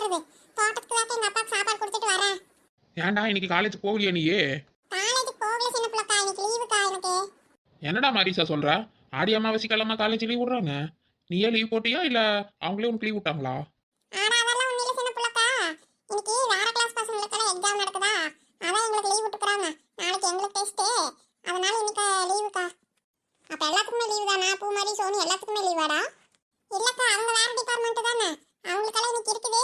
வருது. தோட்டத்துக்கு தான் எங்க அப்பாக்கு சாப்பாடு கொடுத்துட்டு வரேன். ஏன்டா இன்னைக்கு காலேஜ் போகலையா நீயே? காலேஜ் போகல சின்ன பிள்ளைக்கா, இன்னைக்கு லீவுக்கா எனக்கு. என்னடா மாரிசா சொல்ற? ஆடி அமாவாசை கிழமை காலேஜ் லீவ் விடுறாங்க. நீயே லீவ் போட்டியா இல்ல அவங்களே உனக்கு லீவ் விட்டாங்களா? ஆனா அதெல்லாம் ஒண்ணு இல்ல சின்ன பிள்ளைக்கா. இன்னைக்கு வேற கிளாஸ் பசங்களுக்கெல்லாம் எக்ஸாம் நடக்குதா, அதான் எங்களுக்கு லீவ் விட்டுக்கறாங்க. நாளைக்கு எங்களுக்கு டெஸ்ட், அதனால இன்னைக்கு லீவுக்கா. அப்ப எல்லாத்துக்குமே லீவு தானா? பூமாரி சோனி எல்லாத்துக்குமே லீவாடா? இல்லக்கா, அவங்க வேற டிபார்ட்மெண்ட் தானே, அவங்களுக்கெல்லாம் இன்னைக்கு இருக்குது.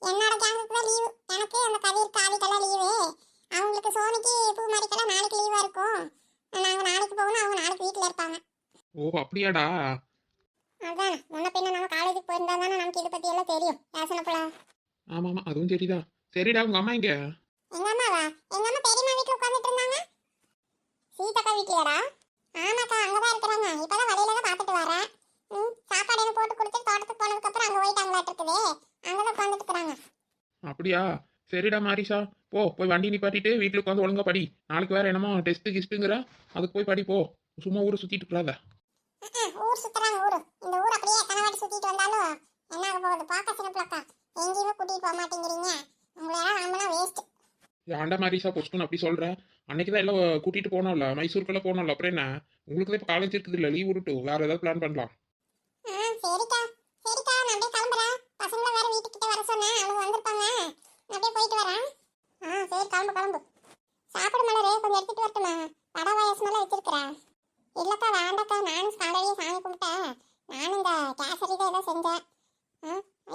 என்னோட கேங்குக்கு தான் லீவு. எனக்கு அந்த கதிர் காவிக்கெல்லாம் லீவு. அவங்களுக்கு சோனிக்கு பூமாரிக்கெல்லாம் நாளைக்கு லீவா இருக்கும். நாங்க நாளைக்கு போகணும், அவங்க நாளைக்கு வீட்டுல இருப்பாங்க. ஓ அப்படியாடா. அதான் முன்ன பின்ன நம்ம காலேஜுக்கு போயிருந்தா தானே நமக்கு இதை பத்தி எல்லாம் தெரியும். யோசனை போல. ஆமா ஆமா அதுவும் சரிதான். சரிடா உங்க அம்மா இங்க? எங்க அம்மாவா? எங்க அம்மா பெரியம்மா வீட்டுல உட்காந்துட்டு இருந்தாங்க. சீதாக்கா வீட்லயாடா? ஆமாக்கா, அங்கதான் இருக்கிறாங்க. இப்பதான் வழியில தான் பாத்துட்டு வரேன். சாப்பாடு எதுவும் போட்டு கொடுத்து தோட்டத்துக்கு போனதுக்கு அப்புறம் அங்க போயிட்டாங்களாட்டு இருக்குது. அங்கதான் உட்காந்துட்டு இருக்கிறாங்க. அப்படியா? சரிடா மாரிசா, போய் வண்டி நிப்பாட்டிட்டு வீட்டுல உட்காந்து ஒழுங்கா படி. நாளைக்கு வேற என்னமோ டெஸ்ட் கிஸ்ட்டுங்கிற, அதுக்கு போய் படி போ. சும்மா ஊரை சுத்திட்டு இருக்காத. ஊர் சுத்துறாங்க ஊரு. இந்த ஊர் அப்படியே கனவாடி சுத்திட்டு வந்தாலும் என்ன ஆக போகுது? பாக்க சின்ன பிள்ளைக்கா, எங்கேயுமே கூட்டிட்டு போக மாட்டேங்கிறீங்க. உங்களெல்லாம் நம்பினா வேஸ்ட். ஏன்டா மாரிசா பொஸ்கன் அப்படி சொல்ற? அன்னைக்கு தான் எல்லாம் கூட்டிட்டு போனோம்ல, மைசூருக்கெல்லாம் போனோம்ல, அப்புறம் என்ன? உங்களுக்கு தான் இப்போ காலேஜ் இருக்குது இல்லை, லீவ் விட்டுட்டு வேற ஏதாவது பிளான் பண்ணலாம். சரிக்கா சரிக்கா, நான் அப்படியே கிளம்புறேன். பசங்களை வேற வீட்டுக்கிட்ட வர சொன்னேன், அவங்க வந்திருப்பாங்க. நான் அப்படியே போயிட்டு வரேன். சரி, கிளம்பு கிளம்பு. சாப்பிட மலரே, கொஞ்சம் எடுத்துட்டு வரட்டுமா? வடை பாயாசமெல்லாம் வச்சிருக்கிறேன். இல்லக்கா வேண்டாக்கா, நானும் காலையிலேயே சாமி கும்பிட்டேன். நானும் இந்த கேசரி தான் ஏதோ செஞ்சேன்.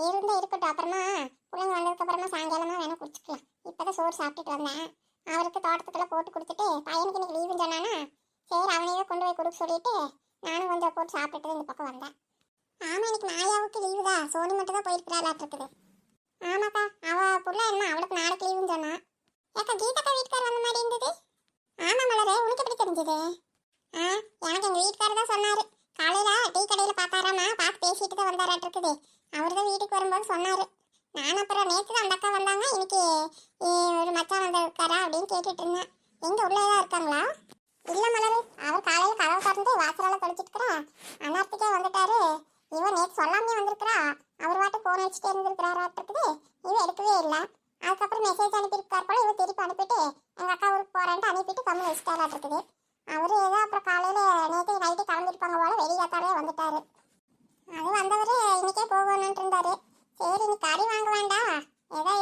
இருந்தா இருக்கட்டும், அப்புறமா பிள்ளைங்க வந்ததுக்கு அப்புறமா சாயங்காலமா வேணா குடிச்சுக்கலாம். இப்பதான் சோறு சாப்பிட்டுட்டு வந்தேன். அவருக்கு தோட்டத்துக்குள்ள போட்டு கொடுத்துட்டு பையனுக்கு இன்னைக்கு லீவுன்னு சொன்னானா, சரி அவனையே கொண்டு போய் கொடுக்க சொல்லிட்டு நானும் கொஞ்சம் போட்டு சாப்பிட்டுட்டு இந்த பக்கம் வந்தேன். ஆமா, இன்னைக்கு மாயாவுக்கு லீவு தான். சோனி மட்டும் தான் போயிருக்கிறாளாட்டு இருக்குது. ஆமாக்கா, அவ புள்ள என்ன அவளுக்கு நாளைக்கு லீவுன்னு சொன்னா. ஏக்கா, கீதாக்கா வீட்டுக்கார் வந்த மாதிரி இருந்தது. ஆமா மலரே, உனக்கு எப்படி தெரிஞ்சது? எனக்கு எங்க வீட்டுக்காரர் தான் சொன்னாரு. காலையில டீ கடையில பார்த்தாராமா, பார்த்து பேசிட்டு தான் வந்தாராட்டு இருக்குது. அவர் தான் வீட்டுக்கு வரும்போது சொன்னாரு. நான் அப்புறம் நேற்று தான் அந்த அக்கா வந்தாங்க, இன்னைக்கு ஒரு மச்சான் வந்திருக்காரா அப்படின்னு கேட்டுட்டு இருந்தேன். எங்க உள்ளேதான் இருக்காங்களா? இல்ல மலரு, அவர் காலையில கதவை திறந்து வாசலால தொலைச்சிட்டு இருக்கிறா. அந்நேரத்துக்கே வந்துட்டாரு. இவன் நேற்று சொல்லாமே வந்திருக்கிறா. அவர் வாட்டு போன் வச்சுட்டே இருந்திருக்கிறாராட்டு இருக்குது. இவ எடுக்கவே இல்லை. அதுக்கப்புறம் மெசேஜ் அனுப்பியிருக்கார் போல. இவ திருப்பி அனுப்பிட்டு எங்க அக்கா ஊருக்கு போறேன்ட்டு அனுப்பிட்டு கம்மி வச்சுட்டாராட்டு இருக்குது. அவரு ஏதோ அப்புறம் காலையில நேற்று நைட்டு கிளம்பிருப்பாங்க போல, வெளியாத்தாலே வந்துட்டாரு. அது வந்தவர் இன்னைக்கே போகணும்னு இருந்தாரு. சரி நீ கறி வாங்க வேண்டாம், ஏதோ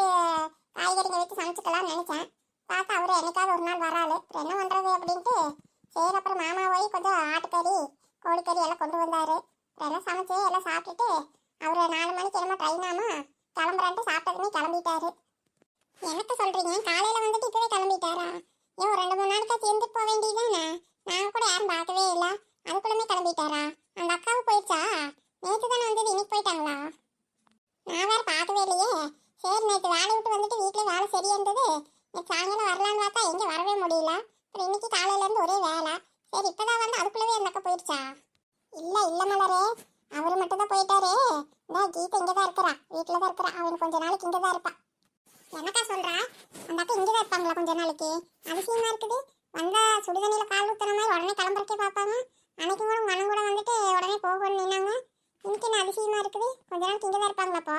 காய்கறிங்க வச்சு சமைச்சுக்கலாம்னு நினைச்சேன். பார்த்தா அவரு என்னைக்காவது ஒரு நாள் வராது, என்ன பண்றது அப்படின்ட்டு சரி அப்புறம் மாமா போய் கொஞ்சம் ஆட்டுக்கறி கோழிக்கறி எல்லாம் கொண்டு வந்தாரு. எல்லாம் சமைச்சு எல்லாம் சாப்பிட்டுட்டு அவரு 4 மணிக்கு என்னமோ ட்ரெயினாமா கிளம்புறான்ட்டு சாப்பிட்டதுமே கிளம்பிட்டாரு. எனக்கு சொல்றீங்க, காலையில வந்துட்டு இப்பவே கிளம்பிட்டாரா? ஏன் 2-3 நாளைக்கு இருந்துட்டு போக வேண்டியதானே? நாங்க கூட யாரும் பார்க்கவே இல்லை, அதுக்குள்ளமே கிளம்பிட்டாரா? அந்த அக்காவும் போயிடுச்சா? நேற்று தானே வந்தது, இன்னைக்கு போயிட்டாங்களா? நான் வேற பார்க்கவே இல்லையே. சரி, நேற்று வேலை விட்டு வந்துட்டு வீட்டில் வேலை சரியா இருந்தது. நேற்று சாயங்காலம் வரலான்னு பார்த்தா எங்கே வரவே முடியல. அப்புறம் இன்னைக்கு காலையில இருந்து ஒரே வேலை. சரி இப்பதான் வந்து அதுக்குள்ளவே அந்த அக்கா போயிடுச்சா? இல்ல மலரே, அவரு மட்டும் தான் போயிட்டாரு. இந்த கீதா இங்கே தான் இருக்கிறா, வீட்டில் தான் இருக்கிறா. அவன் கொஞ்ச நாளைக்கு இங்கே தான் இருப்பா. எனக்கா சொல்றா? அந்த அக்கா இங்கே தான் இருப்பாங்களா கொஞ்ச நாளைக்கு? அதிசயமா இருக்குது. வந்தா சுடுதண்ணியில கால் ஊத்துற மாதிரி உடனே கிளம்புறக்கே பார்ப்பாங்க. அன்னைக்கு கூட உங்க அண்ணன் கூட வந்துட்டு உடனே போகணும்னு நின்னாங்க. இன்னைக்கு என்ன அதிசயமா இருக்குது, கொஞ்ச நாளைக்கு இங்கே தான் இருப்பாங்களாப்பா?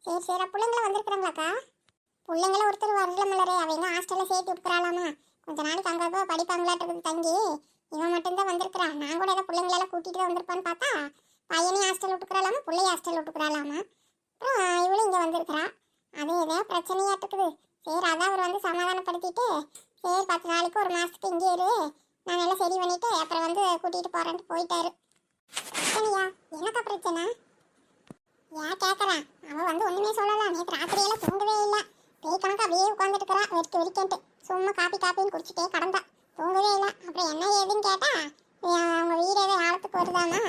சரி சரி, பிள்ளைங்கள வந்திருக்கிறாங்களாக்கா? பிள்ளைங்கள ஒருத்தர் வரல மலரே, அவங்க ஹாஸ்டல்ல சேர்த்து விட்டுக்கிறாளாமா. கொஞ்ச நாளைக்கு அங்கே போய் படிப்பாங்களாட்டு தங்கி. இவன் மட்டும்தான் வந்திருக்கிறான். நான் கூட ஏதோ பிள்ளைங்களெல்லாம் கூட்டிட்டு தான் வந்திருப்பான்னு பார்த்தா பையனையும் ஹாஸ்டல் விட்டுக்கிறாளாமா, பிள்ளைய ஹாஸ்டல் விட்டுக்கிறாளாமா. அப்புறம் இவளும் இங்கே வந்திருக்கிறா. அது ஏதோ பிரச்சனையாட்டு இருக்குது. சரி அதான் அவர் வந்து சமாதானப்படுத்திட்டு சரி 10 நாளைக்கு 1 மாசத்துக்கு இங்கே இரு, நான் எல்லாம் சரி பண்ணிட்டு அப்புறம் வந்து கூட்டிட்டு போறேன்ட்டு போயிட்டாரு. பிரச்சனையா? என்னக்கா பிரச்சனை? ஏன் கேட்கறேன்? அவன் வந்து ஒண்ணுமே சொல்லலாம். நேற்று ராத்திரியெல்லாம் தூங்கவே இல்லை. பேய் கணக்கு அப்படியே உட்காந்துட்டு இருக்கிறா வெறிக்கன்ட்டு. சும்மா காப்பின்னு குடிச்சிட்டே கடந்தா, தூங்கவே இல்லை. அப்புறம் என்ன ஏதுன்னு கேட்டா அவங்க வீடு ஏதோ ஆழத்துக்கு வருதாமா,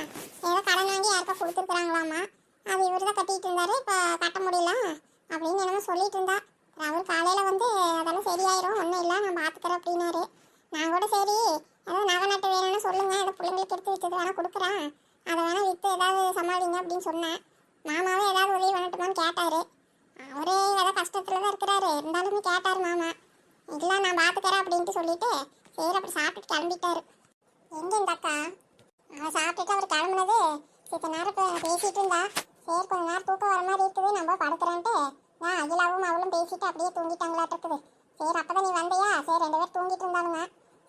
ஏதோ கடன் வாங்கி யாருக்கா கொடுத்துருக்குறாங்களாமா. அது இவர் தான் கட்டிட்டு இருந்தாரு, இப்போ கட்ட முடியல அப்படின்னு என்னமோ சொல்லிட்டு இருந்தா. அவர் காலையில வந்து அதெல்லாம் சரியாயிரும், ஒன்றும் இல்லை நான் பார்த்துக்கிறேன் அப்படின்னாரு. நான் கூட சரி ஏதோ நகை நட்டு வேணும்னு சொல்லுங்க, ஏதோ பிள்ளைங்களுக்கு எடுத்து வச்சது வேணா கொடுக்குறேன், அதை வேணா விற்று ஏதாவது சமாளிங்க அப்படின்னு சொன்னேன். மாமாவே ஏதாவது உதவி பண்ணட்டுமான்னு கேட்டாரு. அவரே ஏதோ கஷ்டத்துல தான் இருக்கிறாரு, இருந்தாலுமே கேட்டார் மாமா. இல்லை நான் பார்த்துக்கிறேன் அப்படின்ட்டு சொல்லிட்டு சரி அப்படி சாப்பிட்டுட்டு கிளம்பிட்டாரு. எங்க இந்த அக்கா? அவன் சாப்பிட்டுட்டு அவர் கிளம்புனது இத்தனை நேரம் பேசிட்டு இருந்தா. சரி கொஞ்ச நேரம் தூக்கம் வர மாதிரி இருக்குது, நம்ம படுக்கிறேன்ட்டு அகிலாவும் அவளும் பேசிட்டு அப்படியே தூங்கிட்டாங்களாட்டு இருக்குது. சரி அப்பதான் நீ வந்தியா, சரி 2 பேரும் தூங்கிட்டு இருந்தானுங்க.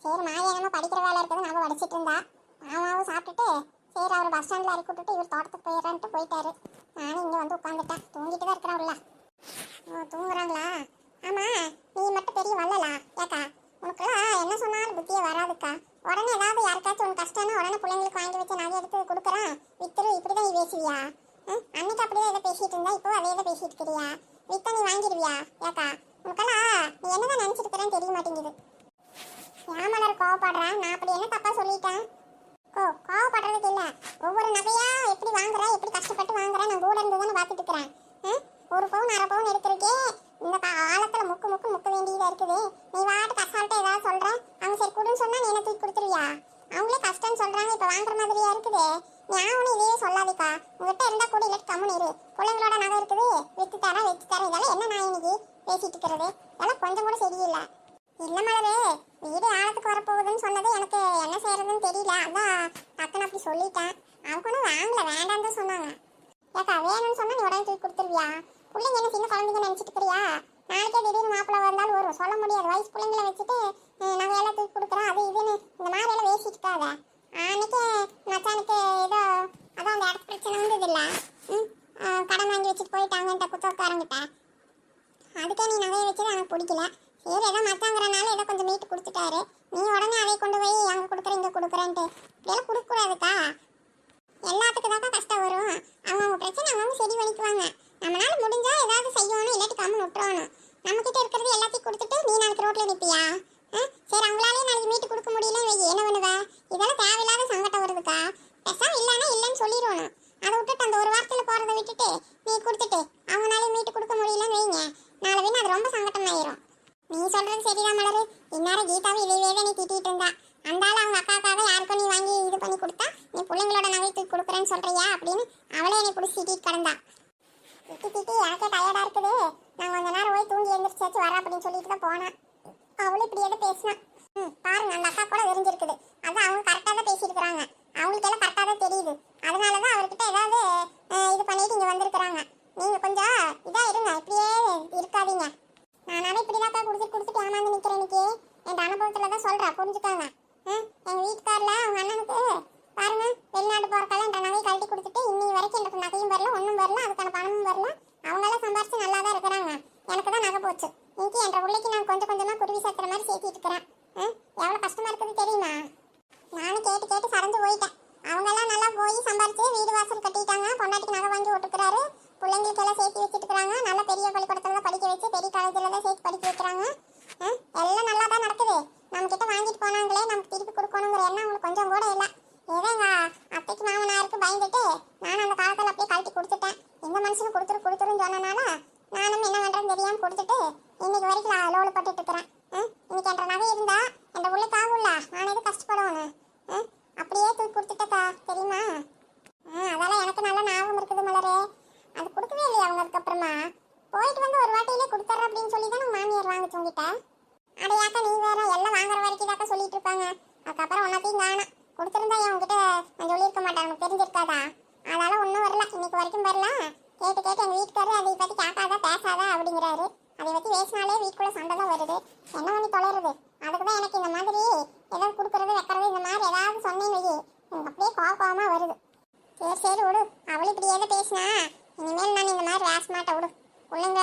சரி மாயா என்னமோ படிக்கிற வேலை இருக்குது நாங்கள் படிச்சிட்டு இருந்தா. மாமாவும் சாப்பிட்டுட்டு சரி அவர் பஸ் ஸ்டாண்டில் இறக்கி விட்டுட்டு இவர் தோட்டத்துக்கு போயிடறான்ட்டு போயிட்டாரு. நானும் இங்கே வந்து உட்காந்துட்டேன். தூங்கிட்டு தான் இருக்கிறாங்களா? ஓ தூங்குறாங்களா? ஆமா நீ மட்டும் பெரிய வல்லலா ஏக்கா? உனக்குலாம் என்ன சொன்னாலும் புத்தியே வராதுக்கா. உடனே ஏதாவது யாருக்காச்சும் உனக்கு கஷ்டம்னா உடனே பிள்ளைங்களுக்கு வாங்கி வச்சு நகை எடுத்து கொடுக்குறான் வித்துரு, இப்படிதான் நீ பேசுவியா? அன்னைக்கு அப்படியே எதை பேசிட்டு இருந்தா இப்போ அதே தான் பேசிட்டு இருக்கிறியா? வித்தா நீ வாங்கிடுவியா ஏக்கா? உனக்கெல்லாம் நீ என்னதான் நினைச்சிட்டு இருக்கிறேன்னு தெரிய மாட்டேங்குது. ஏமலர் கோவப்படுறேன், நான் அப்படி என்ன தப்பா சொல்லிட்டேன்? கோவப்படுறதுக்கு இல்ல, ஒவ்வொரு நகையா எப்படி வாங்குற, எப்படி கஷ்டப்பட்டு வாங்குற, நான் கூட இருந்து தானே பார்த்துட்டு இருக்கிறேன். ஒரு பவுன் 1/2 பவுன் எடுக்கிறதுக்கே இந்த காலத்துல முக்க வேண்டியதா இருக்குது. நீ வாட்டுக்கு அசால்ட்டா ஏதாவது சொல்ற, அவங்க சரி கொடுன்னு சொன்னா நீ என்ன தூக்கி கொடுத்துருவியா? அவங்களே கஷ்டம்னு சொல்றாங்க, இப்ப வாங்குற மாதிரியா இருக்குது. நீ ஆவணும் இதையே சொல்லாதீக்கா. உங்ககிட்ட இருந்தா கூட இல்லாட்டி கம்முன்னு இரு. பிள்ளைங்களோட நகை இருக்குது, வித்து தரேன் இதெல்லாம் என்ன நான் இன்னைக்கு பேசிட்டு இருக்கிறது? இதெல்லாம் கொஞ்சம் கூட சரியில்லை. இல்ல மலரு, வீடு ஆழத்துக்கு வரப்போகுதுன்னு சொன்னது எனக்கு என்ன செய்யறதுன்னு தெரியல. அதான் டக்குன்னு அப்படி சொல்லிட்டேன். அவங்க ஒன்றும் வாங்கல, வேண்டாம் தான் சொன்னாங்க. ஏக்கா வேணும்னு சொன்னா நீ உடனே தூக்கி கொடுத்துருவியா? பிள்ளைங்க என்ன சின்ன குழந்தைங்க நினைச்சிட்டு இருக்கிறியா? நாளைக்கே திடீர்னு மாப்பிள்ளை வந்தாலும் வரும், சொல்ல முடியாது. வயசு பிள்ளைங்களை வச்சுட்டு நாங்கள் எல்லாம் தூக்கி கொடுக்குறோம் அது இதுன்னு இந்த மாதிரி எல்லாம் பேசிட்டு இருக்காத. அன்னைக்கு மச்சானுக்கு ஏதோ அதான் அந்த இடத்து பிரச்சனை வந்தது இல்லை, கடன் வாங்கி வச்சுட்டு போயிட்டாங்கன்ட்ட குத்தக்காரங்கிட்ட. அதுக்கே நீ நகையை வச்சது எனக்கு பிடிக்கல. சரி ஏதோ மச்சாங்கிறனால ஏதோ கொஞ்சம் மீட்டு கொடுத்துட்டாரு. நீ உடனே அதை கொண்டு போய் அங்கே கொடுக்குறேன் இங்கே கொடுக்குறேன்ட்டு இப்படியெல்லாம் கொடுக்கக்கூடாதுக்கா. எல்லாத்துக்கும் தாக்கா கஷ்டம் வரும். அவங்க பிரச்சனை அவங்க சரி பண்ணிக்குவாங்க. நம்மளால முடிஞ்சா ஏதாவது செய்யணும், இல்லாட்டி கம்மு விட்டுறணும். நம்ம கிட்ட இருக்கிறது எல்லாத்தையும் கொடுத்துட்டு நீ நாளைக்கு ரோட்ல நிற்பியா? சரி அவங்களாலே நாளைக்கு மீட்டு கொடுக்க முடியலன்னு வை, என்ன பண்ணுவ? இதெல்லாம் தேவையில்லாத சங்கடம் வருதுக்கா. பெசாம இல்லைன்னா இல்லைன்னு சொல்லிடணும். அதை விட்டுட்டு அந்த ஒரு வாரத்தில் போறதை விட்டுட்டு நீ கொடுத்துட்டு அவங்களால மீட்டு கொடுக்க முடியலன்னு வைங்க, நாளை வேணும் அது ரொம்ப சங்கடம் ஆயிரும். நீ சொல்றது சரிதான் மலரு. இந்நேரம் கீதாவை இதையே தான் நீ திட்டிட்டு இருந்தா. அந்தால அவங்க அக்காக்காக யாருக்கும் நீ வாங்கி இது பண்ணி கொடுத்தா நீ பிள்ளைங்களோட நகை தூக்கி கொடுக்குறேன்னு சொல்றியா அப்படின்னு அவளே என்னை பிடிச்சி திட்டிட்டு கிடந்தா. திட்டி எனக்கே டயர்டா இருக்குது, நான் கொஞ்ச நேரம் போய் தூங்கி எழுந்திரிச்சாச்சு வர அப்படின்னு சொல்லிட்டு தான் போனேன். அவளும் இப்படி எதை பேசினா பாருங்க, அந்த அக்கா கூட தெரிஞ்சிருக்குது. அதான் அவங்க கரெக்டாக தான் பேசியிருக்கிறாங்க. அவங்களுக்கு எல்லாம் கரெக்டாக தான் தெரியுது. அதனாலதான் அவர்கிட்ட ஏதாவது இது பண்ணிட்டு இங்க வந்திருக்கிறாங்க. நீங்க கொஞ்சம் இதா இருங்க, இப்படியே இருக்காதீங்க. நானாலே இப்படிதாக்கா கொடுத்துட்டு ஏமாந்து நிக்கிறேன். இன்னைக்கு என் அனுபவத்துல தான் சொல்றேன், புரிஞ்சுக்காங்க. எங்க வீட்டுக்காரில் அவங்க அண்ணனுக்கு பாருங்க வெளிநாடு போறக்கால என் நகையை கழட்டி கொடுத்துட்டு இன்னி வரைக்கும் எனக்கு நகையும் வரல, ஒன்றும் வரல, அதுக்கான பணமும் வரல. அவங்களாம் சம்பாரிச்சு நல்லா தான் இருக்கிறாங்க. எனக்கு தான் நகை போச்சு. இன்னைக்கு என்ற பிள்ளைக்கு நான் கொஞ்சம் கொஞ்சமா குருவி சேர்த்துற மாதிரி சேர்த்திட்டு இருக்கிறேன். எவ்வளவு கஷ்டமா இருக்குது தெரியுமா? நானும் கேட்டு சறந்து போயிட்டேன். அவங்கெல்லாம் நல்லா போய் சம்பாரிச்சு வீடு வாசல் கட்டிட்டாங்க, பொண்டாட்டிக்கு நகை வாங்கி விட்டுக்கிறாரு, பிள்ளைங்களுக்கு எல்லாம் சேர்த்து வச்சுட்டு இருக்காங்க. நல்ல பெரிய பள்ளிக்கூடத்துல படிக்க வச்சு பெரிய காலேஜில் தான் சேர்த்து படிக்க வைக்கிறாங்க. எல்லாம் நல்லா தான் நடக்குது. நம்ம கிட்ட வாங்கிட்டு போனாங்களே நமக்கு திருப்பி கொடுக்கணுங்கிற எண்ணம் அவங்களுக்கு கொஞ்சம் கூட இல்லை. ஏதோ எங்க அத்தைக்கு மாமனாருக்கு பயந்துட்டு நானும் அந்த காலத்தில் அப்படியே கழட்டி கொடுத்துட்டேன். இந்த மனுஷனு கொடுத்துருன்னு சொன்னனால நானும் என்ன பண்றேன்னு தெரியாம கொடுத்துட்டு இன்னைக்கு வரைக்கும் நான் லோடு பட்டுட்டு இருக்கிறேன். இன்னைக்கு என்ற நகை இருந்தா என்ற உள்ளே ஆகும்ல, நான் எது கஷ்டப்படுவேன்னு அப்படியே தூக்கி கொடுத்துட்டக்கா தெரியுமா? அதெல்லாம் எனக்கு நல்ல ஞாபகம் இருக்குது மலரே. அது கொடுக்கவே இல்லையா அவங்க? அதுக்கப்புறமா போயிட்டு வந்து ஒரு வாட்டியிலே கொடுத்துட்றேன் அப்படின்னு சொல்லி தான் மாமியார் வாங்க தூங்கிட்டேன். அடையாக்கா நீ வேற எல்லாம் வாங்குற வரைக்கும் தாக்கா சொல்லிட்டு இருப்பாங்க. அதுக்கப்புறம் ஒன்னாத்தையும் காணா. கொடுத்துருந்தா அவங்ககிட்ட நான் சொல்லியிருக்க மாட்டேன், எனக்கு தெரிஞ்சிருக்காதா? அதனால ஒன்றும் வரல, இன்னைக்கு வரைக்கும் வரல. கேட்டு எங்கள் வீட்டுக்காரரு அதை பற்றி கேட்காதா பேசாதா அப்படிங்கிறாரு. அதை பற்றி பேசினாலே வீட்டுக்குள்ள சண்டை தான் வருது. என்ன பண்ணி தொலைறது? அதுக்கு தான் எனக்கு இந்த மாதிரி ஏதாவது கொடுக்குறது வைக்கிறது இந்த மாதிரி ஏதாவது சொன்னேன்னு வை எனக்கு அப்படியே கோபமாக வருது. சரி விடு, அவளும் இப்படி எதை பேசினா இனிமேல் நான் இந்த மாதிரி பேசமாட்டேன் விடு. பிள்ளைங்க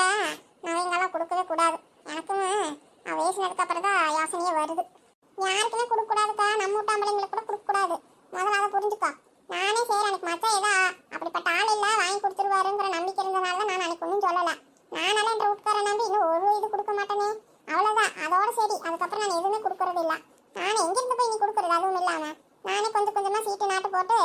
நகைங்கெல்லாம் கொடுக்கவே கூடாது. எனக்கும் பேசினதுக்கு அப்புறம் தான் யோசனையே வருது. யாருக்குமே கொடுக்கக்கூடாதுக்கா, நம்ம வீட்டாம்பளைங்களுக்கு கூட கொடுக்கக்கூடாது. முதல்ல அதை புரிஞ்சுக்கோ. நானே சரி எனக்கு மச்சா ஏதா அப்படிப்பட்ட ஆள் இல்லை வாங்கி கொடுத்துருவாருங்கிற நம்பிக்கை இருந்தனால தான் நான் அன்னைக்கு ஒன்றும் சொல்லலை. நானால என்ற வீட்டுக்கார நம்பி இன்னும் ஒரு இது கொடுக்க மாட்டேனே, அவ்வளோதான். அதோட சரி, அதுக்கப்புறம் நான் எதுவுமே கொடுக்கறது இல்லை. நானே எங்கிருந்து போய் நீ கொடுக்குறது? அதுவும் இல்லாமல் நானே கொஞ்சம் கொஞ்சமாக சீட்டு நாட்டு போட்டு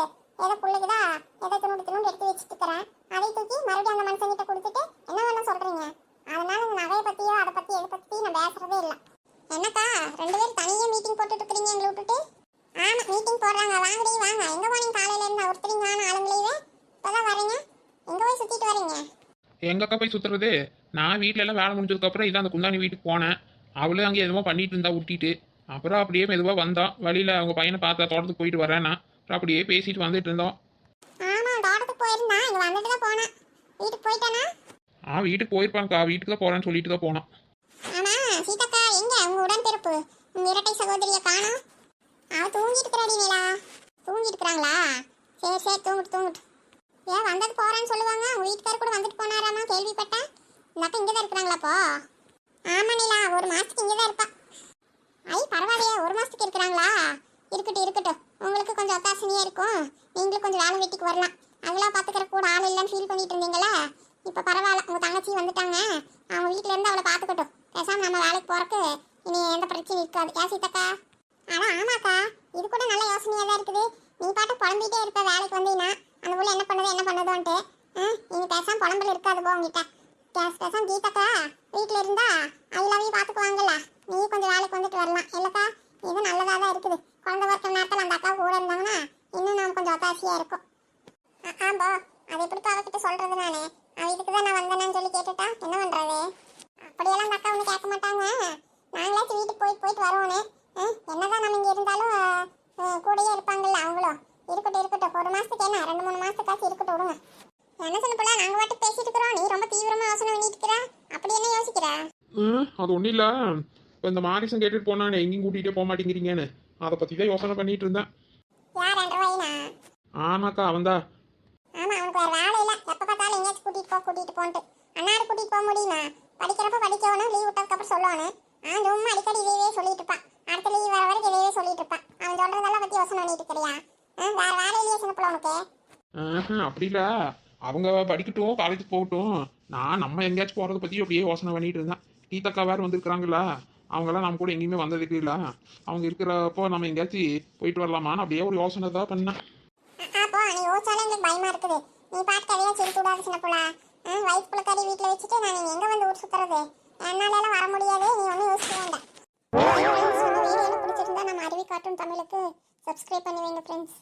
ஏதோ பிள்ளைக்குதா ஏதோ துணு எடுத்து வச்சுட்டு இருக்கிறேன். அதை தூக்கி மறுபடியும் அந்த மனுஷங்கிட்ட கொடுத்துட்டு என்ன வேணும் சொல்கிறீங்க? அதனால இந்த நகையை பற்றியோ அதை பற்றி எதை பற்றி நான் பேசுறதே இல்லை. என்னக்கா 2 பேரும் தனியாக மீட்டிங் போட்டுட்டு இருக்கிறீங்க எங்களை விட்டுட்டு? ஆமாம் மீட்டிங் போடுறாங்க, வாங்கடி வாங்க. எங்கே போனீங்க காலையில இருந்து? ஒருத்தரிங்க வாங்க ஆளுங்களையே இப்போதான் வரீங்க. எங்கே போய் சுற்றிட்டு வரீங்க? எங்கக்கா போய் சுற்றுறது? நான் வீட்டில எல்லாம் வேலை முடிஞ்சதுக்கப்புறம் இதான் அந்த குந்தாணி வீட்டுக்கு போனேன். அவளும் அங்கே எதுவும் பண்ணிட்டு இருந்தா ஊட்டிட்டு. அப்புறம் அப்படியே மெதுவாக வந்தோம். வழியில் அவங்க பையனை பார்த்தா தோட்டத்துக்கு போயிட்டு வரேன்னா அப்புறம் அப்படியே பேசிட்டு வந்துட்டு இருந்தோம். ஆமாம் தோட்டத்துக்கு போயிருந்தா, இங்கே வந்துட்டு தான் போனேன். வீட்டுக்கு போயிட்டானா? வீட்டுக்கு போயிருப்பாங்கக்கா, வீட்டுக்கு தான் போறேன்னு சொல்லிட்டு தான் போனான். ஆமா சீதாக்கா எங்க உங்க உடன்பிறப்பு உங்க இரட்டை சகோதரிய காணோம். அவ தூங்கிட்டு இருக்கிறாடி நீலா. தூங்கிட்டு இருக்கிறாங்களா? சரி சரி தூங்கிட்டு தூங்கிட்டு. ஏன் வந்தது போறேன்னு சொல்லுவாங்க. உங்க வீட்டுக்காரர் கூட வந்துட்டு போனாராமா கேள்விப்பட்டேன். இந்த அக்கா இங்கே தான் இருக்கிறாங்களாப்போ? ஆமா நீலா, ஒரு மாசத்துக்கு இங்கே தான் இருப்பா. ஐ பரவாயில்லையே, ஒரு மாசத்துக்கு இருக்கிறாங்களா? இருக்கட்டும் இருக்கட்டும், உங்களுக்கு கொஞ்சம் ஒத்தாசனையா இருக்கும். நீங்களும் கொஞ்சம் வேலை வெட்டிக்கு வரலாம். அதெல்லாம் பார்த்துக்கிற கூட ஆள் இல்லைன்னு ஃபீல் பண்ணிட்டு இருந்தீங்களா? இப்போ பரவாயில்ல, உங்க தங்கச்சி வந்துட்டாங்க. அவங்க வீட்டில இருந்து அவளை பார்த்துக்கட்டும். பேசாம நம்ம வேலைக்கு போறக்கு இனி எந்த பிரச்சனையும் இருக்காது. ஏன் சீதாக்கா? ஆனா ஆமாக்கா, இது கூட நல்ல யோசனையா தான் இருக்குது. நீ பாட்டு புலம்பிட்டே இருப்ப வேலைக்கு வந்தீங்கன்னா அந்த ஊர்ல என்ன பண்ணுதோன்ட்டு. நீங்க பேசாம புலம்பல் இருக்காது போ உங்ககிட்ட. பேசாம கீதாக்கா வீட்டுல இருந்தா அல்லாவையும் பாத்துக்குவாங்கல்ல. நீ கொஞ்சம் வேலைக்கு வந்துட்டு வரலாம் இல்லக்கா? இது நல்லதா தான் இருக்குது. குழந்தை பிறக்கிற நேரத்தில் அந்த அக்கா கூட இருந்தாங்கன்னா இன்னும் நாம கொஞ்சம் ஒத்தாசியா இருக்கும். ஆம்போ, அது எப்படிப்பா அவகிட்ட சொல்றது? நானு அவ இதுக்கு தான் நான் வந்தேன்னு சொல்லி கேட்டுட்டா என்ன பண்றது? அப்படியெல்லாம் அந்த அக்கா ஒன்று கேட்க மாட்டாங்க. நாங்களாச்சும் வீட்டுக்கு போயிட்டு வருவோன்னு. என்னதான் நம்ம இங்கே இருந்தாலும் கூடயே இருப்பாங்கல்ல அவங்களும். இருக்கட்டும் இருக்கட்டும், ஒரு மாசத்துக்கு என்ன 2-3 மாசத்துக்காச்சும் இருக்கட்டும் விடுங்க. என்ன சொன்ன போல நாங்கள் வாட்டு பேசிட்டு இருக்கிறோம். நீ ரொம்ப தீவிரமா யோசனை பண்ணிட்டு இருக்கிற. அப்படி என்ன யோசிக்கிற? அது ஒன்றும் இல்லை. இப்போ இந்த மாரிசன் கேட்டுட்டு போனானே எங்கேயும் கூட்டிகிட்டே போக மாட்டேங்கிறீங்கன்னு, அதை பற்றி தான் யோசனை பண்ணிட்டு இருந்தேன். யார் 2 ரூபாயினா? ஆமாக்கா அவன்தான். ஆமா, அவனுக்கு வேற வேலை இல்லை. எப்போ பார்த்தாலும் எங்கேயாச்சும் கூட்டிட்டு போன்ட்டு. அண்ணாடு கூட்டிட்டு போக முடியுமா? படிக்கிறப்ப படிக்கணும், லீவ் விட்டதுக்கு அப்புறம் சொல்லணும். சும்மா அடிக்கடி இதையே சொல்லிட்டு இருப்பான். அடுத்த லீவ் வர வரைக்கும் இதையே சொல்லிட்டு இருப்பான். அவன் சொல்றதெல்லாம் பத்தி யோசனை பண்ணிட்டு இருக்கிறியா? வேற வேலை இல்லையே சின்ன பிள்ளை உனக்கு? அப்படி இல்லை, அவங்க படிக்கட்டும், காலேஜுக்கு போகட்டும். நம்ம எங்கேயாச்சும் போகிறத பற்றி அப்படியே யோசனை பண்ணிட்டு இருந்தேன். கீதக்கா வேறு வந்திருக்கிறாங்களா? அவங்களாம் நம்ம கூட எங்கேயுமே வந்ததுக்கு இல்லை. அவங்க இருக்கிறப்போ நம்ம எங்கேயாச்சும் போயிட்டு வரலாமான்னு அப்படியே ஒரு யோசனை தான் பண்ணேன். அப்போ நீ யோசிச்சாலே எனக்கு பயமா இருக்குது. நீ பாட்டு கதையா சொல்லி கூடாது சின்ன பிள்ளை. வயிற்று பிள்ளைக்காரி வீட்டில் வச்சுட்டு நான் எங்க வந்து ஊர் சுத்துறது? என்னால வர முடியாது. நீ ஒன்றும் யோசிக்க வேண்டாம். வீடியோ பிடிச்சிருந்தா நம்ம அருவி கார்ட்டூன் தமிழுக்கு சப்ஸ்கிரைப் பண்ணி வைங்க ஃப்ரெண்ட்ஸ்.